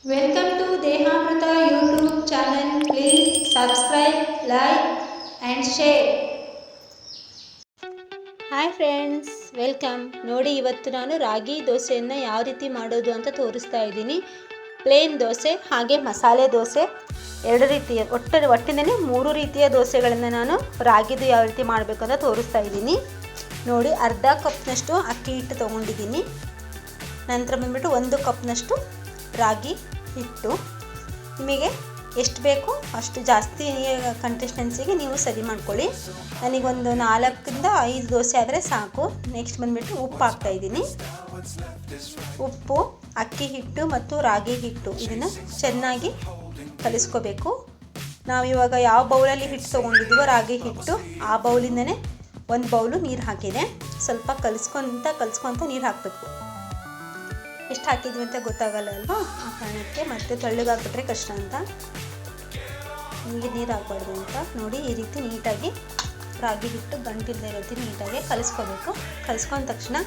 Welcome to Dehamrita YouTube channel. Please subscribe, like and share. Hi friends, welcome. ನೋಡಿ, ಇವತ್ತು ನಾನು ರಾಗಿ ದೋಸೆಯನ್ನು ಯಾವ ರೀತಿ ಮಾಡೋದು ಅಂತ ತೋರಿಸ್ತಾ ಇದ್ದೀನಿ. ಪ್ಲೇನ್ ದೋಸೆ ಹಾಗೆ ಮಸಾಲೆ ದೋಸೆ ಎರಡು ರೀತಿಯ ಒಟ್ಟಿನಲ್ಲಿ 3 ರೀತಿಯ ದೋಸೆಗಳನ್ನು ನಾನು ರಾಗಿದು ಯಾವ ರೀತಿ ಮಾಡಬೇಕು ಅಂತ ತೋರಿಸ್ತಾ ಇದ್ದೀನಿ. ನೋಡಿ, ಅರ್ಧ ಕಪ್ನಷ್ಟು ಅಕ್ಕಿ ಹಿಟ್ಟು ತೊಗೊಂಡಿದ್ದೀನಿ. ನಂತರ ಬಂದುಬಿಟ್ಟು 1 ಕಪ್ನಷ್ಟು ರಾಗಿ ಹಿಟ್ಟು. ನಿಮಗೆ ಎಷ್ಟು ಬೇಕು ಅಷ್ಟು ಜಾಸ್ತಿ ಕನ್ಸಿಸ್ಟೆನ್ಸಿಗೆ ನೀವು ಸರಿ ಮಾಡ್ಕೊಳ್ಳಿ. ನನಗೊಂದು 4ರಿಂದ 5 ದೋಸೆ ಆದರೆ ಸಾಕು. ನೆಕ್ಸ್ಟ್ ಬಂದುಬಿಟ್ಟು ಉಪ್ಪು ಹಾಕ್ತಾಯಿದ್ದೀನಿ. ಉಪ್ಪು, ಅಕ್ಕಿ ಹಿಟ್ಟು ಮತ್ತು ರಾಗಿ ಹಿಟ್ಟು ಇದನ್ನು ಚೆನ್ನಾಗಿ ಕಲಿಸ್ಕೋಬೇಕು. ನಾವಿವಾಗ ಯಾವ ಬೌಲಲ್ಲಿ ಹಿಟ್ಟು ತೊಗೊಂಡಿದ್ದೀವೋ ರಾಗಿ ಹಿಟ್ಟು, ಆ ಬೌಲಿಂದನೇ 1 ಬೌಲು ನೀರು ಹಾಕಿದೆ. ಸ್ವಲ್ಪ ಕಲಿಸ್ಕೊತ ನೀರು ಹಾಕಬೇಕು. ಎಷ್ಟು ಹಾಕಿದ್ವಿ ಅಂತ ಗೊತ್ತಾಗಲ್ಲ ಅಲ್ವಾ, ಆ ಕಾರಣಕ್ಕೆ ಮತ್ತೆ ತಳ್ಳಗಾಗ್ಬಿಟ್ರೆ ಕಷ್ಟ ಅಂತ ನೀರು ಹಾಕ್ಬಾರ್ದು ಅಂತ. ನೋಡಿ, ಈ ರೀತಿ ನೀಟಾಗಿ ರಾಗಿ ಹಿಟ್ಟು ಗಂಟಿಲ್ಲದೆ ಇರೋ ರೀತಿ ನೀಟಾಗಿ ಕಲಿಸ್ಕೋಬೇಕು. ಕಲಿಸ್ಕೊಂಡ ತಕ್ಷಣ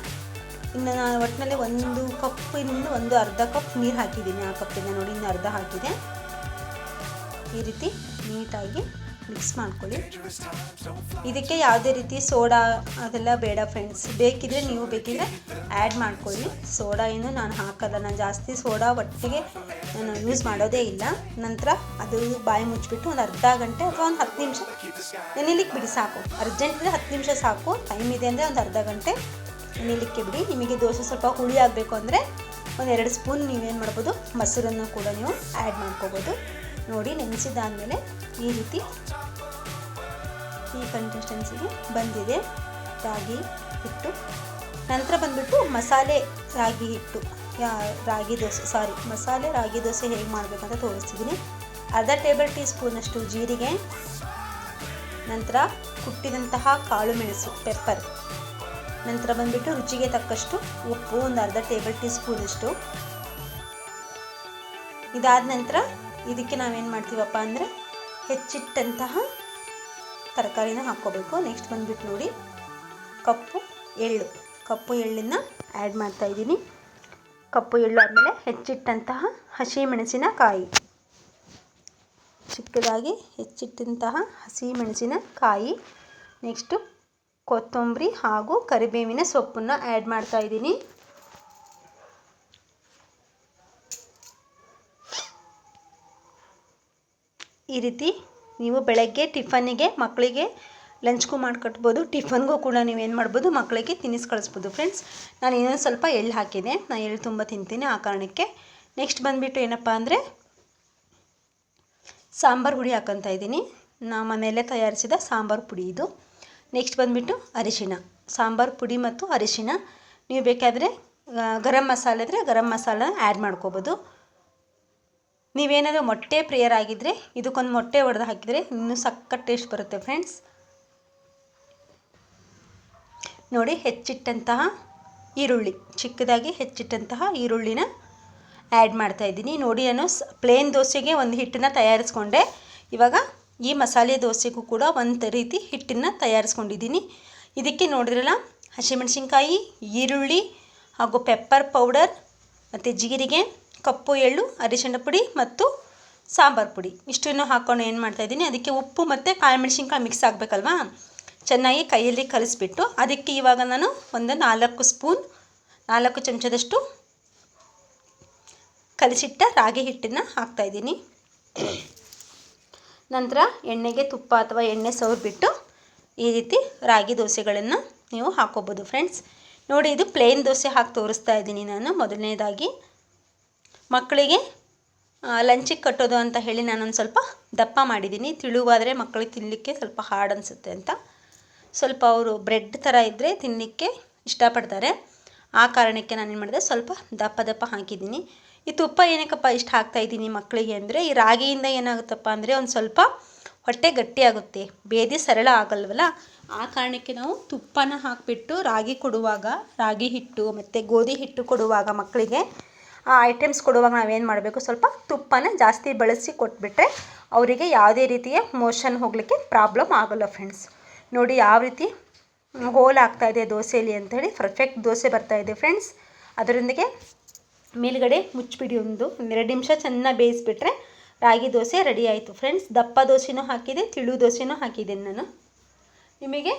ಇನ್ನು ನಾನು ಒಟ್ಟಿನಲ್ಲಿ 1 ಕಪ್ಪಿನಿಂದ ಒಂದು ಅರ್ಧ ಕಪ್ ನೀರು ಹಾಕಿದ್ದೀನಿ. ಆ ಕಪ್ಪಿಂದ ನೋಡಿ ಇನ್ನು ಅರ್ಧ ಹಾಕಿದೆ. ಈ ರೀತಿ ನೀಟಾಗಿ ಮಿಕ್ಸ್ ಮಾಡ್ಕೊಳ್ಳಿ. ಇದಕ್ಕೆ ಯಾವುದೇ ರೀತಿ ಸೋಡಾ ಅದೆಲ್ಲ ಬೇಡ ಫ್ರೆಂಡ್ಸ್. ಬೇಕಿದ್ರೆ ನೀವು ಬೇಕಿದ್ರೆ ಆ್ಯಡ್ ಮಾಡ್ಕೊಳ್ಳಿ. ಸೋಡಾ ಏನು ನಾನು ಹಾಕಲ್ಲ. ನಾನು ಜಾಸ್ತಿ ಸೋಡಾ ಒಟ್ಟಿಗೆ ನಾನು ಯೂಸ್ ಮಾಡೋದೇ ಇಲ್ಲ. ನಂತರ ಅದು ಬಾಯಿ ಮುಚ್ಚಿಬಿಟ್ಟು ಒಂದು ಅರ್ಧ ಗಂಟೆ ಅಥವಾ ಒಂದು 10 ನಿಮಿಷ ನೆನೆಲಿಕ್ಕೆ ಬಿಡಿ ಸಾಕು. ಅರ್ಜೆಂಟ್ ಇದ್ದರೆ 10 ನಿಮಿಷ ಸಾಕು. ಟೈಮ್ ಇದೆ ಅಂದರೆ ಒಂದು ಅರ್ಧ ಗಂಟೆ ನೆನೆಲಿಕ್ಕೆ ಬಿಡಿ. ನಿಮಗೆ ದೋಸೆ ಸ್ವಲ್ಪ ಹುಳಿ ಆಗಬೇಕು ಅಂದರೆ ಒಂದು 2 ಸ್ಪೂನ್ ನೀವೇನು ಮಾಡ್ಬೋದು, ಮೊಸರನ್ನು ಕೂಡ ನೀವು ಆ್ಯಡ್ ಮಾಡ್ಕೋಬೋದು. ನೋಡಿ, ನೆನೆಸಿದಾದಮೇಲೆ ಈ ರೀತಿ ಈ ಕನ್ಸಿಸ್ಟೆನ್ಸಿಗೆ ಬಂದಿದೆ ರಾಗಿ ಹಿಟ್ಟು. ನಂತರ ಬಂದುಬಿಟ್ಟು ಮಸಾಲೆ ರಾಗಿ ಹಿಟ್ಟು ಮಸಾಲೆ ರಾಗಿ ದೋಸೆ ಹೇಗೆ ಮಾಡಬೇಕಂತ ತೋರಿಸ್ತಿದ್ದೀನಿ. ಅರ್ಧ ಟೇಬಲ್ ಟೀ ಸ್ಪೂನಷ್ಟು ಜೀರಿಗೆ, ನಂತರ ಕುಟ್ಟಿದಂತಹ ಕಾಳು ಮೆಣಸು ಪೆಪ್ಪರ್, ನಂತರ ಬಂದುಬಿಟ್ಟು ರುಚಿಗೆ ತಕ್ಕಷ್ಟು ಉಪ್ಪು, ಒಂದು ಅರ್ಧ ಟೇಬಲ್ ಟೀ ಸ್ಪೂನಷ್ಟು. ಇದಾದ ನಂತರ ಇದಕ್ಕೆ ನಾವೇನು ಮಾಡ್ತೀವಪ್ಪ ಅಂದರೆ ಹೆಚ್ಚಿಟ್ಟಂತಹ ತರಕಾರಿನ ಹಾಕ್ಕೋಬೇಕು. ನೆಕ್ಸ್ಟ್ ಬಂದುಬಿಟ್ಟು ನೋಡಿ, ಕಪ್ಪು ಎಳ್ಳನ್ನು ಆ್ಯಡ್ ಮಾಡ್ತಾಯಿದ್ದೀನಿ. ಕಪ್ಪು ಎಳ್ಳು ಆದಮೇಲೆ ಹೆಚ್ಚಿಟ್ಟಂತಹ ಹಸಿಮೆಣಸಿನಕಾಯಿ, ಚಿಕ್ಕದಾಗಿ ಹೆಚ್ಚಿಟ್ಟಂತಹ ಹಸಿಮೆಣಸಿನಕಾಯಿ. ನೆಕ್ಸ್ಟು ಕೊತ್ತಂಬರಿ ಹಾಗೂ ಕರಿಬೇವಿನ ಸೊಪ್ಪನ್ನು ಆ್ಯಡ್ ಮಾಡ್ತಾಯಿದ್ದೀನಿ. ಈ ರೀತಿ ನೀವು ಬೆಳಗ್ಗೆ ಟಿಫನ್ನಿಗೆ ಮಕ್ಕಳಿಗೆ ಲಂಚ್ಗೂ ಮಾಡಿಕಟ್ಬೋದು. ಟಿಫನ್ಗೂ ಕೂಡ ನೀವೇನು ಮಾಡ್ಬೋದು, ಮಕ್ಕಳಿಗೆ ತಿನ್ನಿಸಿ ಕಳಿಸ್ಬೋದು ಫ್ರೆಂಡ್ಸ್. ನಾನು ಇನ್ನೊಂದು ಸ್ವಲ್ಪ ಎಳ್ಳು ಹಾಕಿದೆ. ನಾನು ಎಳ್ಳು ತುಂಬ ತಿಂತೀನಿ, ಆ ಕಾರಣಕ್ಕೆ. ನೆಕ್ಸ್ಟ್ ಬಂದುಬಿಟ್ಟು ಏನಪ್ಪ ಅಂದರೆ ಸಾಂಬಾರು ಪುಡಿ ಹಾಕ್ಕೊತಾ ಇದ್ದೀನಿ. ನಾನು ಮನೆಯಲ್ಲೇ ತಯಾರಿಸಿದ ಸಾಂಬಾರು ಪುಡಿ ಇದು. ನೆಕ್ಸ್ಟ್ ಬಂದುಬಿಟ್ಟು ಅರಿಶಿಣ, ಸಾಂಬಾರು ಪುಡಿ ಮತ್ತು ಅರಿಶಿಣ. ನೀವು ಬೇಕಾದರೆ ಗರಂ ಮಸಾಲೆ ಇದ್ದರೆ ಗರಂ ಮಸಾಲ ಆ್ಯಡ್ ಮಾಡ್ಕೋಬೋದು. ನೀವೇನಾದರೂ ಮೊಟ್ಟೆ ಪ್ರಿಯರಾಗಿದ್ದರೆ ಇದಕ್ಕೊಂದು ಮೊಟ್ಟೆ ಒಡೆದು ಹಾಕಿದರೆ ಇನ್ನೂ ಸಖತ್ ಟೇಸ್ಟ್ ಬರುತ್ತೆ ಫ್ರೆಂಡ್ಸ್. ನೋಡಿ, ಹೆಚ್ಚಿಟ್ಟಂತಹ ಈರುಳ್ಳಿ, ಚಿಕ್ಕದಾಗಿ ಹೆಚ್ಚಿಟ್ಟಂತಹ ಈರುಳ್ಳಿನ ಆ್ಯಡ್ ಮಾಡ್ತಾಯಿದ್ದೀನಿ. ನೋಡಿ, ನಾನು ಪ್ಲೇನ್ ದೋಸೆಗೆ ಒಂದು ಹಿಟ್ಟನ್ನು ತಯಾರಿಸ್ಕೊಂಡೆ. ಇವಾಗ ಈ ಮಸಾಲೆ ದೋಸೆಗೂ ಕೂಡ ಒಂದು ರೀತಿ ಹಿಟ್ಟನ್ನು ತಯಾರಿಸ್ಕೊಂಡಿದ್ದೀನಿ. ಇದಕ್ಕೆ ನೋಡಿದ್ರಲ್ಲ, ಹಸಿಮೆಣಸಿನ್ಕಾಯಿ, ಈರುಳ್ಳಿ ಹಾಗೂ ಪೆಪ್ಪರ್ ಪೌಡರ್ ಮತ್ತು ಜೀರಿಗೆ, ಕಪ್ಪು ಎಳ್ಳು, ಅರಿಶಿಣ ಪುಡಿ ಮತ್ತು ಸಾಂಬಾರು ಪುಡಿ ಇಷ್ಟನ್ನು ಹಾಕ್ಕೊಂಡು ಏನು ಮಾಡ್ತಾಯಿದ್ದೀನಿ, ಅದಕ್ಕೆ ಉಪ್ಪು ಮತ್ತು ಕಾಳು ಮೆಣಸಿನ್ಕಾಯಿ ಮಿಕ್ಸ್ ಆಗಬೇಕಲ್ವಾ, ಚೆನ್ನಾಗಿ ಕೈಯಲ್ಲಿ ಕಲಿಸ್ಬಿಟ್ಟು ಅದಕ್ಕೆ ಇವಾಗ ನಾನು ಒಂದು 4 ಚಮಚದಷ್ಟು ಕಲಿಸಿಟ್ಟ ರಾಗಿ ಹಿಟ್ಟನ್ನು ಹಾಕ್ತಾಯಿದ್ದೀನಿ. ನಂತರ ಎಣ್ಣೆಗೆ ತುಪ್ಪ ಅಥವಾ ಎಣ್ಣೆ ಸವರ್ಬಿಟ್ಟು ಈ ರೀತಿ ರಾಗಿ ದೋಸೆಗಳನ್ನು ನೀವು ಹಾಕ್ಕೋಬೋದು ಫ್ರೆಂಡ್ಸ್. ನೋಡಿ, ಇದು ಪ್ಲೇನ್ ದೋಸೆ ಹಾಕಿ ತೋರಿಸ್ತಾ ಇದ್ದೀನಿ ನಾನು. ಮೊದಲನೇದಾಗಿ ಮಕ್ಕಳಿಗೆ ಲಂಚಿಗೆ ಕಟ್ಟೋದು ಅಂತ ಹೇಳಿ ನಾನೊಂದು ಸ್ವಲ್ಪ ದಪ್ಪ ಮಾಡಿದ್ದೀನಿ. ತಿಳುವಾದರೆ ಮಕ್ಕಳಿಗೆ ತಿನ್ನಲಿಕ್ಕೆ ಸ್ವಲ್ಪ ಹಾರ್ಡ್ ಅನಿಸುತ್ತೆ ಅಂತ. ಸ್ವಲ್ಪ ಅವರು ಬ್ರೆಡ್ ಥರ ಇದ್ದರೆ ತಿನ್ನಲಿಕ್ಕೆ ಇಷ್ಟಪಡ್ತಾರೆ. ಆ ಕಾರಣಕ್ಕೆ ನಾನೇನು ಮಾಡಿದೆ, ಸ್ವಲ್ಪ ದಪ್ಪ ಹಾಕಿದ್ದೀನಿ. ಈ ತುಪ್ಪ ಏನಕ್ಕಪ್ಪ ಇಷ್ಟು ಹಾಕ್ತಾಯಿದ್ದೀನಿ ಮಕ್ಕಳಿಗೆ ಅಂದರೆ, ಈ ರಾಗಿಯಿಂದ ಏನಾಗುತ್ತಪ್ಪ ಅಂದರೆ ಒಂದು ಸ್ವಲ್ಪ ಹೊಟ್ಟೆ ಗಟ್ಟಿಯಾಗುತ್ತೆ, ಬೇದಿ ಸರಳ ಆಗಲ್ವಲ್ಲ. ಆ ಕಾರಣಕ್ಕೆ ನಾವು ತುಪ್ಪನ ಹಾಕಿಬಿಟ್ಟು ರಾಗಿ ಹಿಟ್ಟು ಮತ್ತು ಗೋಧಿ ಹಿಟ್ಟು ಕೊಡುವಾಗ ಮಕ್ಕಳಿಗೆ ಆ ಐಟಮ್ಸ್ ಕೊಡುವಾಗ ನಾವೇನು ಮಾಡಬೇಕು, ಸ್ವಲ್ಪ ತುಪ್ಪನ ಜಾಸ್ತಿ ಬಳಸಿ ಕೊಟ್ಬಿಟ್ರೆ ಅವರಿಗೆ ಯಾವುದೇ ರೀತಿಯ ಮೋಷನ್ ಹೋಗಲಿಕ್ಕೆ ಪ್ರಾಬ್ಲಮ್ ಆಗೋಲ್ಲ ಫ್ರೆಂಡ್ಸ್. ನೋಡಿ ಯಾವ ರೀತಿ ಹೋಲ್ ಆಗ್ತಾಯಿದೆ ದೋಸೆಯಲ್ಲಿ ಅಂಥೇಳಿ, ಪರ್ಫೆಕ್ಟ್ ದೋಸೆ ಬರ್ತಾಯಿದೆ ಫ್ರೆಂಡ್ಸ್. ಅದರೊಂದಿಗೆ ಮೇಲುಗಡೆ ಮುಚ್ಚಿಬಿಡಿ. ಒಂದು 2 ನಿಮಿಷ ಚೆನ್ನಾಗಿ ಬೇಯಿಸ್ಬಿಟ್ರೆ ರಾಗಿ ದೋಸೆ ರೆಡಿ ಆಯಿತು ಫ್ರೆಂಡ್ಸ್. ದಪ್ಪ ದೋಸೆನೂ ಹಾಕಿದೆ, ತಿಳು ದೋಸೆನೂ ಹಾಕಿದ್ದೀನಿ ನಾನು. ನಿಮಗೆ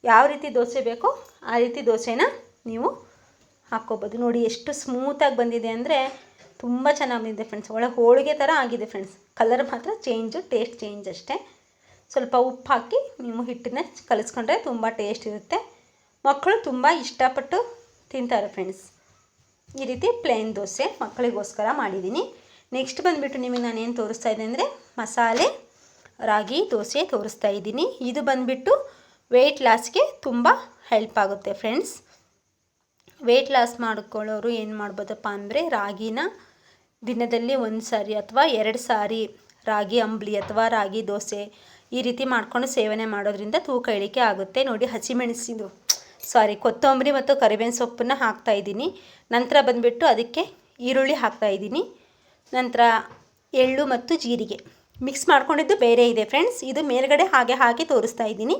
ಯಾವ ರೀತಿ ದೋಸೆ ಬೇಕೋ ಆ ರೀತಿ ದೋಸೆನ ನೀವು ಹಾಕ್ಕೋಬೋದು. ನೋಡಿ ಎಷ್ಟು ಸ್ಮೂತಾಗಿ ಬಂದಿದೆ ಅಂದರೆ ತುಂಬ ಚೆನ್ನಾಗಿ ಬಂದಿದೆ ಫ್ರೆಂಡ್ಸ್. ಒಳ್ಳೆ ಹೋಳಿಗೆ ಥರ ಆಗಿದೆ ಫ್ರೆಂಡ್ಸ್. ಕಲರ್ ಮಾತ್ರ ಚೇಂಜು, ಟೇಸ್ಟ್ ಚೇಂಜ್ ಅಷ್ಟೇ. ಸ್ವಲ್ಪ ಉಪ್ಪು ಹಾಕಿ ನೀವು ಹಿಟ್ಟನ್ನ ಕಲಿಸ್ಕೊಂಡ್ರೆ ತುಂಬ ಟೇಸ್ಟ್ ಇರುತ್ತೆ. ಮಕ್ಕಳು ತುಂಬ ಇಷ್ಟಪಟ್ಟು ತಿಂತಾರೆ ಫ್ರೆಂಡ್ಸ್. ಈ ರೀತಿ ಪ್ಲೇನ್ ದೋಸೆ ಮಕ್ಕಳಿಗೋಸ್ಕರ ಮಾಡಿದ್ದೀನಿ. ನೆಕ್ಸ್ಟ್ ಬಂದುಬಿಟ್ಟು ನಿಮಗೆ ನಾನೇನು ತೋರಿಸ್ತಾ ಇದ್ದೀನಿ ಅಂದರೆ ಮಸಾಲೆ ರಾಗಿ ದೋಸೆ ತೋರಿಸ್ತಾ ಇದ್ದೀನಿ. ಇದು ಬಂದುಬಿಟ್ಟು ವೆಯ್ಟ್ ಲಾಸ್ಗೆ ತುಂಬ ಹೆಲ್ಪ್ ಆಗುತ್ತೆ ಫ್ರೆಂಡ್ಸ್. ವೆಯ್ಟ್ ಲಾಸ್ ಮಾಡ್ಕೊಳ್ಳೋರು ಏನು ಮಾಡ್ಬೋದಪ್ಪ ಅಂದರೆ ರಾಗಿನ ದಿನದಲ್ಲಿ 1 ಸಾರಿ ಅಥವಾ 2 ಸಾರಿ ರಾಗಿ ಅಂಬಲಿ ಅಥವಾ ರಾಗಿ ದೋಸೆ ಈ ರೀತಿ ಮಾಡ್ಕೊಂಡು ಸೇವನೆ ಮಾಡೋದ್ರಿಂದ ತೂಕ ಇಳಿಕೆ ಆಗುತ್ತೆ. ನೋಡಿ ಕೊತ್ತಂಬರಿ ಮತ್ತು ಕರಿಬೇವಿನ ಸೊಪ್ಪನ್ನು ಹಾಕ್ತಾಯಿದ್ದೀನಿ. ನಂತರ ಬಂದುಬಿಟ್ಟು ಅದಕ್ಕೆ ಈರುಳ್ಳಿ ಹಾಕ್ತಾಯಿದ್ದೀನಿ. ನಂತರ ಎಳ್ಳು ಮತ್ತು ಜೀರಿಗೆ ಮಿಕ್ಸ್ ಮಾಡ್ಕೊಂಡಿದ್ದು ಬೇರೆ ಇದೆ ಫ್ರೆಂಡ್ಸ್. ಇದು ಮೇಲ್ಗಡೆ ಹಾಕಿ ತೋರಿಸ್ತಾ ಇದ್ದೀನಿ.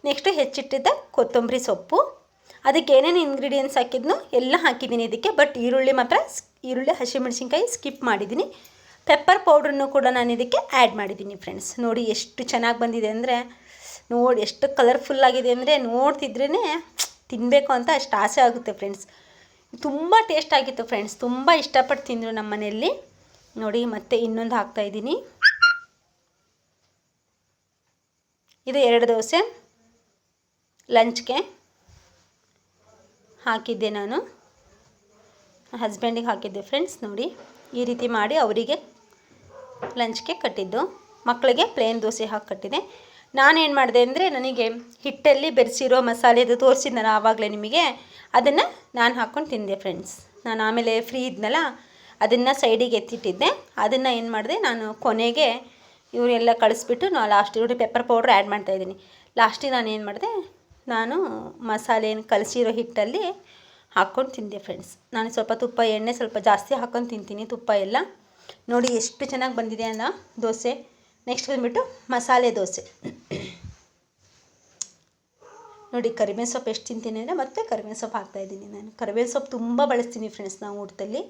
ನೆಕ್ಸ್ಟು ಹೆಚ್ಚಿಟ್ಟಿದ್ದ ಕೊತ್ತಂಬರಿ ಸೊಪ್ಪು, ಅದಕ್ಕೆ ಏನೇನು ಇಂಗ್ರೀಡಿಯೆಂಟ್ಸ್ ಹಾಕಿದ್ನೋ ಎಲ್ಲ ಹಾಕಿದ್ದೀನಿ ಇದಕ್ಕೆ. ಬಟ್ ಈರುಳ್ಳಿ ಹಸಿಮೆಣಸಿನ್ಕಾಯಿ ಸ್ಕಿಪ್ ಮಾಡಿದ್ದೀನಿ. ಪೆಪ್ಪರ್ ಪೌಡ್ರನ್ನು ಕೂಡ ನಾನು ಇದಕ್ಕೆ ಆ್ಯಡ್ ಮಾಡಿದ್ದೀನಿ ಫ್ರೆಂಡ್ಸ್. ನೋಡಿ ಎಷ್ಟು ಚೆನ್ನಾಗಿ ಬಂದಿದೆ ಅಂದರೆ, ನೋಡಿ ಎಷ್ಟು ಕಲರ್ಫುಲ್ಲಾಗಿದೆ ಅಂದರೆ ನೋಡ್ತಿದ್ರೇ ತಿನ್ನಬೇಕು ಅಂತ ಅಷ್ಟು ಆಸೆ ಆಗುತ್ತೆ ಫ್ರೆಂಡ್ಸ್. ತುಂಬ ಟೇಸ್ಟ್ ಆಗಿತ್ತು ಫ್ರೆಂಡ್ಸ್. ತುಂಬ ಇಷ್ಟಪಟ್ಟು ತಿಂದರು ನಮ್ಮ ಮನೆಯಲ್ಲಿ. ನೋಡಿ ಮತ್ತೆ ಇನ್ನೊಂದು ಹಾಕ್ತಾಯಿದ್ದೀನಿ. ಇದು 2 ದೋಸೆ ಲಂಚ್ಗೆ ಹಾಕಿದ್ದೆ ನಾನು. ಹಸ್ಬೆಂಡಿಗೆ ಹಾಕಿದ್ದೆ ಫ್ರೆಂಡ್ಸ್. ನೋಡಿ ಈ ರೀತಿ ಮಾಡಿ ಅವರಿಗೆ ಲಂಚ್ಗೆ ಕಟ್ಟಿದ್ದು. ಮಕ್ಕಳಿಗೆ ಪ್ಲೇನ್ ದೋಸೆ ಹಾಕಿ ಕಟ್ಟಿದೆ. ನಾನೇನು ಮಾಡಿದೆ ಅಂದರೆ, ನನಗೆ ಹಿಟ್ಟಲ್ಲಿ ಬೆರೆಸಿರೋ ಮಸಾಲೆದು ತೋರಿಸಿದ್ನಲ್ಲ ಆವಾಗಲೇ ನಿಮಗೆ, ಅದನ್ನು ನಾನು ಹಾಕ್ಕೊಂಡು ತಿಂದೆ ಫ್ರೆಂಡ್ಸ್. ನಾನು ಆಮೇಲೆ ಫ್ರೀ ಇದ್ನಲ್ಲ ಅದನ್ನು ಸೈಡಿಗೆ ಎತ್ತಿಟ್ಟಿದ್ದೆ. ಅದನ್ನು ಏನು ಮಾಡಿದೆ ನಾನು ಕೊನೆಗೆ ಇವರೆಲ್ಲ ಕಳಿಸ್ಬಿಟ್ಟು ಲಾಸ್ಟಿಗೆ ಪೆಪ್ಪರ್ ಪೌಡ್ರ್ ಆ್ಯಡ್ ಮಾಡ್ತಾಯಿದ್ದೀನಿ. ಲಾಸ್ಟಿಗೆ ನಾನು ಏನು ಮಾಡಿದೆ, ನಾನು ಮಸಾಲೆ ಕಲಸಿರೋ ಹಿಟ್ಟಲ್ಲಿ ಹಾಕ್ಕೊಂಡು ತಿಂದೆ ಫ್ರೆಂಡ್ಸ್. ನಾನು ಸ್ವಲ್ಪ ತುಪ್ಪ ಎಣ್ಣೆ ಸ್ವಲ್ಪ ಜಾಸ್ತಿ ಹಾಕ್ಕೊಂಡು ತಿಂತೀನಿ, ತುಪ್ಪ ಎಲ್ಲ. ನೋಡಿ ಎಷ್ಟು ಚೆನ್ನಾಗಿ ಬಂದಿದೆ ಅಲ್ಲ ದೋಸೆ. ನೆಕ್ಸ್ಟ್ ಬಂದುಬಿಟ್ಟು ಮಸಾಲೆ ದೋಸೆ. ನೋಡಿ ಕರಿಬೇವಿನ ಸೊಪ್ಪು ಎಷ್ಟು ತಿಂತೀನಿ ಅಂದರೆ ಮತ್ತೆ ಕರಿಬೇವಿನ ಸೊಪ್ಪು ಹಾಕ್ತಾಯಿದ್ದೀನಿ ನಾನು. ಕರಿಬೇವಿನ ಸೊಪ್ಪು ತುಂಬ ಬಳಸ್ತೀನಿ ಫ್ರೆಂಡ್ಸ್ ನಾವು ಊಟದಲ್ಲಿ.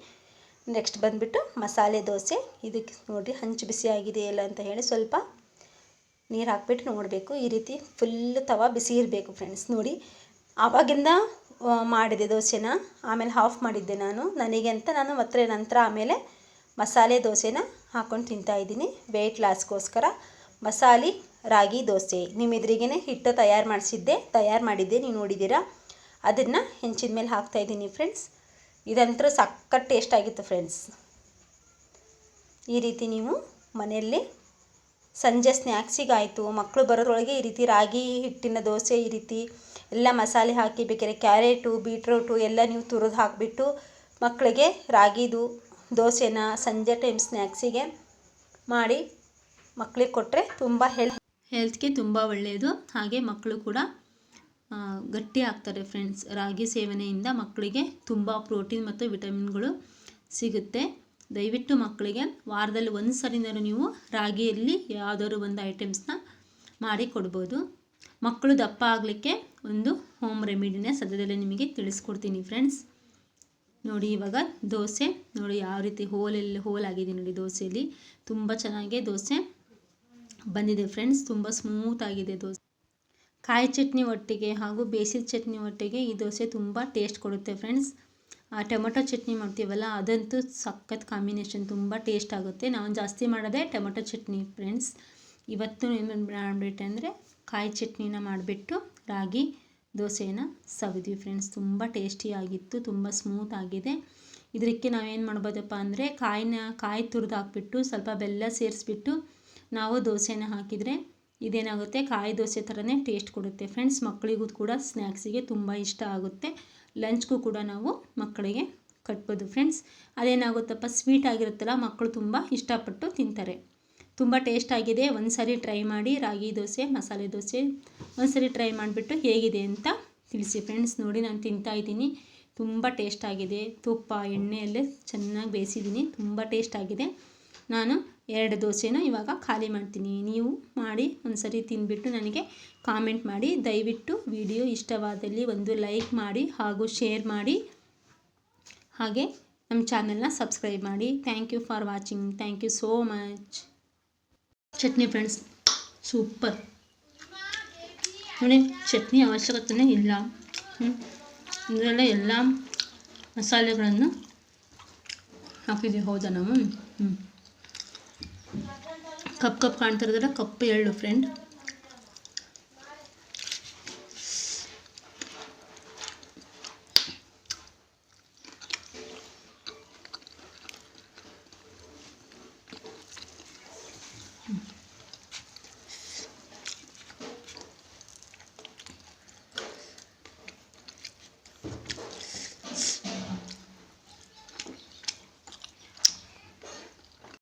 ನೆಕ್ಸ್ಟ್ ಬಂದುಬಿಟ್ಟು ಮಸಾಲೆ ದೋಸೆ. ಇದಕ್ಕೆ ನೋಡಿ ಹಂಚು ಬಿಸಿ ಆಗಿದೆಯಲ್ಲ ಅಂತ ಹೇಳಿ ಸ್ವಲ್ಪ ನೀರು ಹಾಕ್ಬಿಟ್ಟು ನೋಡಬೇಕು. ಈ ರೀತಿ ಫುಲ್ ತವ ಬಿಸಿ ಇರಬೇಕು ಫ್ರೆಂಡ್ಸ್. ನೋಡಿ ಆವಾಗಿಂದ ಮಾಡಿದೆ ದೋಸೆನ, ಆಮೇಲೆ ಆಫ್ ಮಾಡಿದ್ದೆ ನನಗೆ ಅಂತ ನಾನು ನಂತರ ಆಮೇಲೆ ಮಸಾಲೆ ದೋಸೆನ ಹಾಕ್ಕೊಂಡು ತಿಂತಾಯಿದ್ದೀನಿ. ವೆಯ್ಟ್ ಲಾಸ್ಗೋಸ್ಕರ ಮಸಾಲೆ ರಾಗಿ ದೋಸೆ ನಿಮ್ಮ ಎದುರಿಗೇ ಹಿಟ್ಟು ತಯಾರು ಮಾಡಿದ್ದೆ, ನೀವು ನೋಡಿದ್ದೀರಾ. ಅದನ್ನು ಹೆಂಚಿನ ಮೇಲೆ ಹಾಕ್ತಾಯಿದ್ದೀನಿ ಫ್ರೆಂಡ್ಸ್. ಇದಂತೂ ಸಖತ್ ಟೇಸ್ಟ್ ಆಗಿತ್ತು ಫ್ರೆಂಡ್ಸ್. ಈ ರೀತಿ ನೀವು ಮನೆಯಲ್ಲಿ ಸಂಜೆ ಸ್ನ್ಯಾಕ್ಸಿಗಾಯಿತು, ಮಕ್ಕಳು ಬರೋದ್ರೊಳಗೆ ಈ ರೀತಿ ರಾಗಿ ಹಿಟ್ಟಿನ ದೋಸೆ ಈ ರೀತಿ ಎಲ್ಲ ಮಸಾಲೆ ಹಾಕಿ, ಬೇಕಾದ್ರೆ ಕ್ಯಾರೆಟು ಬೀಟ್ರೂಟು ಎಲ್ಲ ನೀವು ತುರಿದು ಹಾಕಿಬಿಟ್ಟು ಮಕ್ಕಳಿಗೆ ರಾಗಿದು ದೋಸೆನ ಸಂಜೆ ಟೈಮ್ ಸ್ನ್ಯಾಕ್ಸಿಗೆ ಮಾಡಿ ಮಕ್ಕಳಿಗೆ ಕೊಟ್ಟರೆ ತುಂಬ ಹೆಲ್ತ್ಗೆ ತುಂಬ ಒಳ್ಳೆಯದು. ಹಾಗೆ ಮಕ್ಕಳು ಕೂಡ ಗಟ್ಟಿ ಆಗ್ತಾರೆ ಫ್ರೆಂಡ್ಸ್. ರಾಗಿ ಸೇವನೆಯಿಂದ ಮಕ್ಕಳಿಗೆ ತುಂಬ ಪ್ರೋಟೀನ್ ಮತ್ತು ವಿಟಮಿನ್ಗಳು ಸಿಗುತ್ತೆ. ದಯವಿಟ್ಟು ಮಕ್ಕಳಿಗೆ ವಾರದಲ್ಲಿ 1 ಸರಿನಾರು ನೀವು ರಾಗಿಯಲ್ಲಿ ಯಾವುದಾದ್ರು ಒಂದು ಐಟಮ್ಸ್ನ ಮಾಡಿ ಕೊಡ್ಬೋದು. ಮಕ್ಕಳು ದಪ್ಪ ಆಗಲಿಕ್ಕೆ ಒಂದು ಹೋಮ್ ರೆಮಿಡಿನ ಸದ್ಯದಲ್ಲೇ ನಿಮಗೆ ತಿಳಿಸ್ಕೊಡ್ತೀನಿ ಫ್ರೆಂಡ್ಸ್. ನೋಡಿ ಇವಾಗ ದೋಸೆ ನೋಡಿ ಯಾವ ರೀತಿ ಹೋಲ್ ಆಗಿದೆ ನೋಡಿ. ದೋಸೆಯಲ್ಲಿ ತುಂಬ ಚೆನ್ನಾಗಿ ದೋಸೆ ಬಂದಿದೆ ಫ್ರೆಂಡ್ಸ್. ತುಂಬ ಸ್ಮೂತ್ ಆಗಿದೆ ದೋಸೆ. ಕಾಯಿ ಚಟ್ನಿ ಒಟ್ಟಿಗೆ ಹಾಗೂ ಬೇಸಿದ ಚಟ್ನಿ ಒಟ್ಟಿಗೆ ಈ ದೋಸೆ ತುಂಬ ಟೇಸ್ಟ್ ಕೊಡುತ್ತೆ ಫ್ರೆಂಡ್ಸ್. ಟೊಮೆಟೊ ಚಟ್ನಿ ಮಾಡ್ತೀವಲ್ಲ ಅದಂತೂ ಸಖತ್ ಕಾಂಬಿನೇಷನ್, ತುಂಬ ಟೇಸ್ಟ್ ಆಗುತ್ತೆ. ನಾವು ಜಾಸ್ತಿ ಮಾಡೋದೇ ಟೊಮೆಟೊ ಚಟ್ನಿ ಫ್ರೆಂಡ್ಸ್. ಇವತ್ತು ಏನು ಮಾಡಿಬಿಟ್ಟೆ ಅಂದರೆ ಕಾಯಿ ಚಟ್ನಿನ ಮಾಡಿಬಿಟ್ಟು ರಾಗಿ ದೋಸೆನ ಸವಿದ್ವಿ ಫ್ರೆಂಡ್ಸ್. ತುಂಬ ಟೇಸ್ಟಿಯಾಗಿತ್ತು, ತುಂಬ ಸ್ಮೂತ್ ಆಗಿದೆ. ಇದಕ್ಕೆ ನಾವೇನು ಮಾಡ್ಬೋದಪ್ಪ ಅಂದರೆ ಕಾಯಿ ತುರಿದು ಹಾಕ್ಬಿಟ್ಟು ಸ್ವಲ್ಪ ಬೆಲ್ಲ ಸೇರಿಸ್ಬಿಟ್ಟು ನಾವು ದೋಸೆನ ಹಾಕಿದರೆ ಇದೇನಾಗುತ್ತೆ ಕಾಯಿ ದೋಸೆ ಥರನೇ ಟೇಸ್ಟ್ ಕೊಡುತ್ತೆ ಫ್ರೆಂಡ್ಸ್. ಮಕ್ಕಳಿಗೂ ಕೂಡ ಸ್ನ್ಯಾಕ್ಸಿಗೆ ತುಂಬ ಇಷ್ಟ ಆಗುತ್ತೆ. ಲಂಚ್ಗೂ ಕೂಡ ನಾವು ಮಕ್ಕಳಿಗೆ ಕಟ್ಬೋದು ಫ್ರೆಂಡ್ಸ್. ಅದೇನಾಗುತ್ತಪ್ಪ ಸ್ವೀಟ್ ಆಗಿರುತ್ತಲ್ಲ, ಮಕ್ಕಳು ತುಂಬ ಇಷ್ಟಪಟ್ಟು ತಿಂತಾರೆ. ತುಂಬ ಟೇಸ್ಟ್ ಆಗಿದೆ. ಒಂದು ಸಾರಿ ಟ್ರೈ ಮಾಡಿ ರಾಗಿ ದೋಸೆ ಮಸಾಲೆ ದೋಸೆ ಒಂದು ಸಾರಿ ಟ್ರೈ ಮಾಡಿಬಿಟ್ಟು ಹೇಗಿದೆ ಅಂತ ತಿಳಿಸಿ ಫ್ರೆಂಡ್ಸ್. ನೋಡಿ ನಾನು ತಿಂತಾಯಿದ್ದೀನಿ, ತುಂಬ ಟೇಸ್ಟ್ ಆಗಿದೆ. ತುಪ್ಪ ಎಣ್ಣೆಯಲ್ಲೇ ಚೆನ್ನಾಗಿ ಬೇಯಿಸಿದ್ದೀನಿ, ತುಂಬ ಟೇಸ್ಟ್ ಆಗಿದೆ. ನಾನು 2 ದೋಸೆನ ಇವಾಗ ಖಾಲಿ ಮಾಡ್ತೀನಿ. ನೀವು ಮಾಡಿ ಒಂದು ಸರಿ ತಿಂದುಬಿಟ್ಟು ನನಗೆ ಕಾಮೆಂಟ್ ಮಾಡಿ. ದಯವಿಟ್ಟು ವಿಡಿಯೋ ಇಷ್ಟವಾದಲ್ಲಿ ಒಂದು ಲೈಕ್ ಮಾಡಿ ಹಾಗೂ ಶೇರ್ ಮಾಡಿ. ಹಾಗೆ ನಮ್ಮ ಚಾನಲ್ನ ಸಬ್ಸ್ಕ್ರೈಬ್ ಮಾಡಿ. Thank you for watching. Thank you so much. ಚಟ್ನಿ ಫ್ರೆಂಡ್ಸ್, ಸೂಪರ್ ನೋಡಿ. ಚಟ್ನಿ ಅವಶ್ಯಕತೆಯೇ ಇಲ್ಲ. ಇದರಲ್ಲೇ ಎಲ್ಲ ಮಸಾಲೆಗಳನ್ನು ಹಾಕಿದ್ದೀವಿ. ಹೌದಾ ನಾವು ಕಪ್ ಕಾಣ್ತಿರೋದ್ರೆ ಕಪ್ ಎಳ್ಳು ಫ್ರೆಂಡ್.